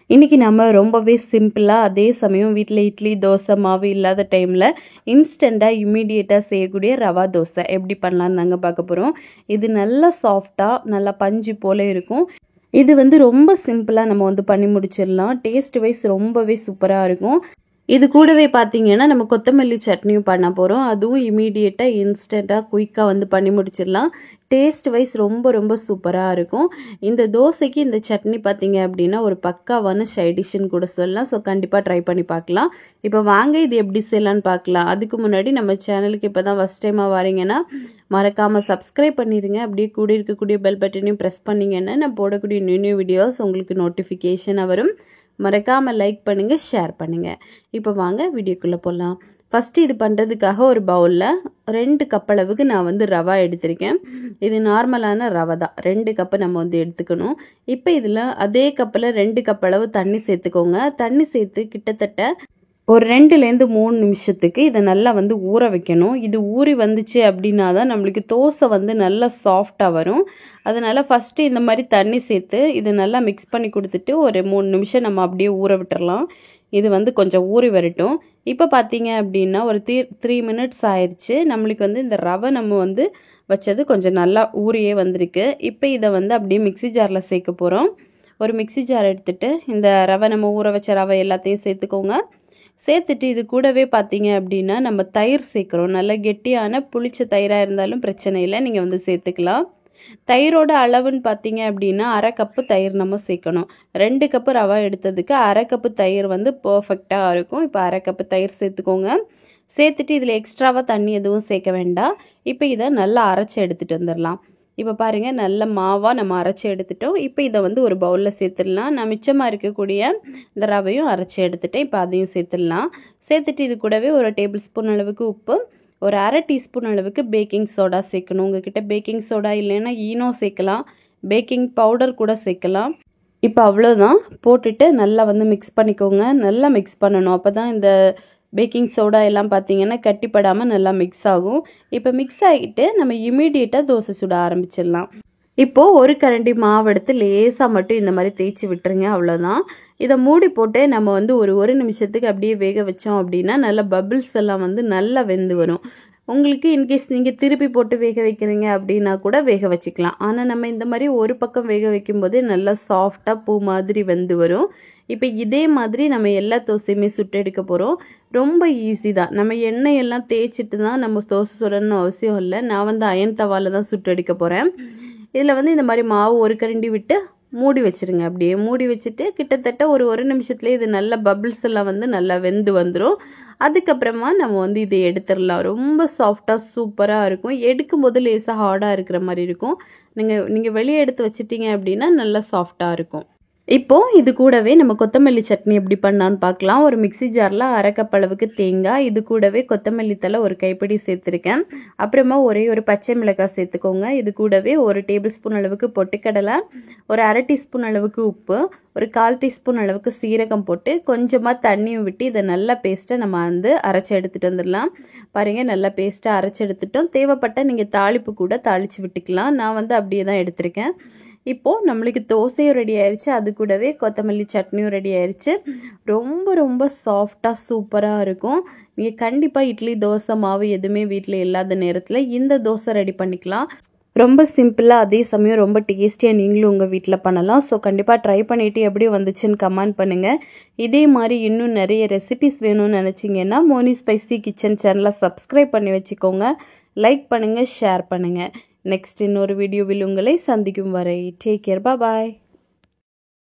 இன்றைக்கி நம்ம ரொம்பவே சிம்பிளாக அதே சமயம் வீட்டில் இட்லி தோசை மாவு இல்லாத டைமில் இன்ஸ்டண்ட்டாக இம்மீடியட்டாக செய்யக்கூடிய ரவா தோசை எப்படி பண்ணலான்னு நாங்கள் பார்க்க போகிறோம். இது நல்லா சாஃப்டாக நல்லா பஞ்சு போல் இருக்கும். இது ரொம்ப சிம்பிளாக நம்ம பண்ணி முடிச்சிடலாம். டேஸ்ட் வைஸ் ரொம்பவே சூப்பராக இருக்கும். இது கூடவே பார்த்தீங்கன்னா நம்ம கொத்தமல்லி சட்னியும் பண்ண போகிறோம். அதுவும் இமீடியட்டாக இன்ஸ்டண்ட்டாக குயிக்காக பண்ணி முடிச்சிடலாம். டேஸ்ட் வைஸ் ரொம்ப சூப்பராக இருக்கும். இந்த தோசைக்கு இந்த சட்னி பார்த்தீங்க அப்படின்னா ஒரு பக்காவான சைடிஷ்னு கூட சொல்லலாம். ஸோ கண்டிப்பாக ட்ரை பண்ணி பார்க்கலாம். இப்போ வாங்க இது எப்படி செய்யலான்னு பார்க்கலாம். அதுக்கு முன்னாடி நம்ம சேனலுக்கு இப்போ தான் ஃபஸ்ட் டைமாக வரீங்கன்னா மறக்காமல் சப்ஸ்கிரைப் பண்ணிடுங்க. அப்படியே கூட இருக்கக்கூடிய பெல் பட்டனையும் ப்ரெஸ் பண்ணிங்கன்னா நான் போடக்கூடிய நியூ வீடியோஸ் உங்களுக்கு நோட்டிஃபிகேஷனாக வரும். மறக்காமல் லைக் பண்ணுங்கள், ஷேர் பண்ணுங்கள். இப்போ வாங்க வீடியோக்குள்ளே போகலாம். ஃபஸ்ட்டு இது பண்ணுறதுக்காக ஒரு பவுலில் 2 கப் அளவுக்கு நான் ரவா எடுத்திருக்கேன். இது நார்மலான ரவை தான். 2 கப்பு நம்ம எடுத்துக்கணும். இப்போ இதில் அதே கப்பில் 2 கப் அளவு தண்ணி சேர்த்துக்கோங்க. தண்ணி சேர்த்து கிட்டத்தட்ட ஒரு 2லேருந்து 3 நிமிஷத்துக்கு இதை நல்லா ஊற வைக்கணும். இது ஊறி வந்துச்சு அப்படின்னா தான் நம்மளுக்கு தோசை நல்லா சாஃப்டாக வரும். அதனால் ஃபஸ்ட்டு இந்த மாதிரி தண்ணி சேர்த்து இதை நல்லா மிக்ஸ் பண்ணி கொடுத்துட்டு ஒரு 3 நிமிஷம் நம்ம அப்படியே ஊற விட்டுறலாம். இது கொஞ்சம் ஊறி வரட்டும். இப்போ பார்த்தீங்க அப்படின்னா ஒரு 3 மினிட்ஸ் ஆயிடுச்சு. நம்மளுக்கு இந்த ரவை நம்ம வச்சது கொஞ்சம் நல்லா ஊறியே வந்திருக்கு. இப்போ இதை அப்படியே மிக்ஸி ஜாரில் சேர்க்க போகிறோம். ஒரு மிக்ஸி ஜார் எடுத்துகிட்டு இந்த ரவை நம்ம ஊற வச்ச ரவை எல்லாத்தையும் சேர்த்துக்கோங்க. சேர்த்துட்டு இது கூடவே பார்த்தீங்க அப்படின்னா நம்ம தயிர் சேர்க்குறோம். நல்லா கெட்டியான புளிச்ச தயிராக இருந்தாலும் பிரச்சனை இல்லை, நீங்கள் சேர்த்துக்கலாம். தயிரோட அளவுன்னு பார்த்தீங்க அப்படின்னா 1/2 கப்பு தயிர் நம்ம சேர்க்கணும். 2 கப்பு ரவா எடுத்ததுக்கு 1/2 கப்பு தயிர் பர்ஃபெக்டாக இருக்கும். இப்போ 1/2 கப்பு தயிர் சேர்த்துக்கோங்க. சேர்த்துட்டு இதில் எக்ஸ்ட்ராவாக தண்ணி எதுவும் சேர்க்க வேண்டாம். இப்போ இதை நல்லா அரைச்சி எடுத்துகிட்டு வந்துடலாம். இப்போ பாருங்கள், நல்ல மாவாக நம்ம அரைச்சி எடுத்துட்டோம். இப்போ இதை ஒரு பவுலில் சேர்த்துடலாம். நான் மிச்சமாக இருக்கக்கூடிய இந்த ரவையும் அரைச்சி எடுத்துட்டேன். இப்போ அதையும் சேர்த்துடலாம். சேர்த்துட்டு இது கூடவே ஒரு டேபிள் ஸ்பூன் அளவுக்கு உப்பு, ஒரு 1/2 டீஸ்பூன் அளவுக்கு பேக்கிங் சோடா சேர்க்கணும். உங்ககிட்ட பேக்கிங் சோடா இல்லைன்னா ஈனோ சேர்க்கலாம், பேக்கிங் பவுடர் கூட சேர்க்கலாம். இப்போ அவ்வளோதான். போட்டுட்டு நல்லா மிக்ஸ் பண்ணிக்கோங்க. நல்லா மிக்ஸ் பண்ணணும். அப்போ தான் இந்த பேக்கிங் சோடா எல்லாம் பார்த்தீங்கன்னா கட்டிப்படாமல் நல்லா மிக்ஸ் ஆகும். இப்போ மிக்ஸ் ஆகிட்டு நம்ம இமீடியட்டாக தோசை சுட ஆரம்பிச்சிடலாம். இப்போது ஒரு கரண்டி மாவு எடுத்து லேசாக மட்டும் இந்த மாதிரி தேய்ச்சி விட்டுருங்க. அவ்வளோதான். இதை மூடி போட்டு நம்ம ஒரு நிமிஷத்துக்கு அப்படியே வேக வச்சோம் அப்படின்னா நல்லா பபிள்ஸ் எல்லாம் நல்லா வெந்து வரும். உங்களுக்கு இன்கேஸ் நீங்கள் திருப்பி போட்டு வேக வைக்கிறீங்க அப்படின்னா கூட வேக வச்சுக்கலாம். ஆனால் நம்ம இந்த மாதிரி ஒரு பக்கம் வேக வைக்கும்போது நல்லா சாஃப்டாக பூ மாதிரி வெந்து வரும். இப்போ இதே மாதிரி நம்ம எல்லா தோசையுமே சுட்டு எடுக்க போகிறோம். ரொம்ப ஈஸி தான். நம்ம எண்ணெயெல்லாம் தேய்ச்சிட்டு தான் நம்ம தோசை சுடணும்னு அவசியம் இல்லை. நான் அயன் தவாவில் தான் சுட்டு எடுக்க போகிறேன். இதில் இந்த மாதிரி மாவு ஒரு கரண்டி விட்டு மூடி வச்சுருங்க. அப்படியே மூடி வச்சுட்டு கிட்டத்தட்ட ஒரு நிமிஷத்துலேயே இது நல்ல பபிள்ஸ் எல்லாம் நல்லா வெந்து வந்துடும். அதுக்கப்புறமா நம்ம இதை எடுத்துடலாம். ரொம்ப சாஃப்டாக சூப்பராக இருக்கும். எடுக்கும்போது லேசாக ஹார்டாக இருக்கிற மாதிரி இருக்கும். நீங்கள் வெளியே எடுத்து வச்சிட்டிங்க அப்படின்னா நல்லா சாஃப்டாக இருக்கும். இப்போது இது கூடவே நம்ம கொத்தமல்லி சட்னி எப்படி பண்ணான்னு பார்க்கலாம். ஒரு மிக்ஸி ஜாரில் 1/2 கப் அளவுக்கு தேங்காய், இது கூடவே கொத்தமல்லி தழை ஒரு கைப்பிடி சேர்த்துருக்கேன். அப்புறமா ஒரு பச்சை மிளகாய் சேர்த்துக்கோங்க. இது கூடவே ஒரு டேபிள் ஸ்பூன் அளவுக்கு பொட்டுக்கடலை, ஒரு 1/2 டீஸ்பூன் அளவுக்கு உப்பு, ஒரு 1/4 டீஸ்பூன் அளவுக்கு சீரகம் போட்டு கொஞ்சமாக தண்ணியும் விட்டு இதை நல்லா பேஸ்ட்டாக நம்ம அரைச்சி எடுத்துகிட்டு வந்துடலாம். பாருங்கள், நல்லா பேஸ்ட்டாக அரைச்சி எடுத்துட்டோம். தேவைப்பட்டால் நீங்கள் தாளிப்பு கூட தாளித்து விட்டுக்கலாம். நான் அப்படியே தான் எடுத்திருக்கேன். இப்போது நம்மளுக்கு தோசையும் ரெடி ஆயிடுச்சு. அது கூடவே கொத்தமல்லி சட்னியும் ரெடி ஆயிடுச்சு. ரொம்ப சாஃப்டாக சூப்பராக இருக்கும். நீங்கள் கண்டிப்பாக இட்லி தோசை மாவு எதுவுமே வீட்டில் இல்லாத நேரத்தில் இந்த தோசை ரெடி பண்ணிக்கலாம். ரொம்ப சிம்பிளாக அதே சமயம் ரொம்ப டேஸ்டியாக நீங்களும் உங்கள் வீட்டில் பண்ணலாம். ஸோ கண்டிப்பாக ட்ரை பண்ணிவிட்டு எப்படி வந்துச்சுன்னு கமெண்ட் பண்ணுங்கள். இதே மாதிரி இன்னும் நிறைய ரெசிபிஸ் வேணும்னு நினச்சிங்கன்னா மோனி ஸ்பைசி கிச்சன் சேனலை சப்ஸ்கிரைப் பண்ணி வச்சுக்கோங்க. லைக் பண்ணுங்கள், ஷேர் பண்ணுங்கள். நெக்ஸ்ட் இன்னொரு வீடியோவில் உங்களை சந்திக்கும் வரை டேக் கேர், பாய்.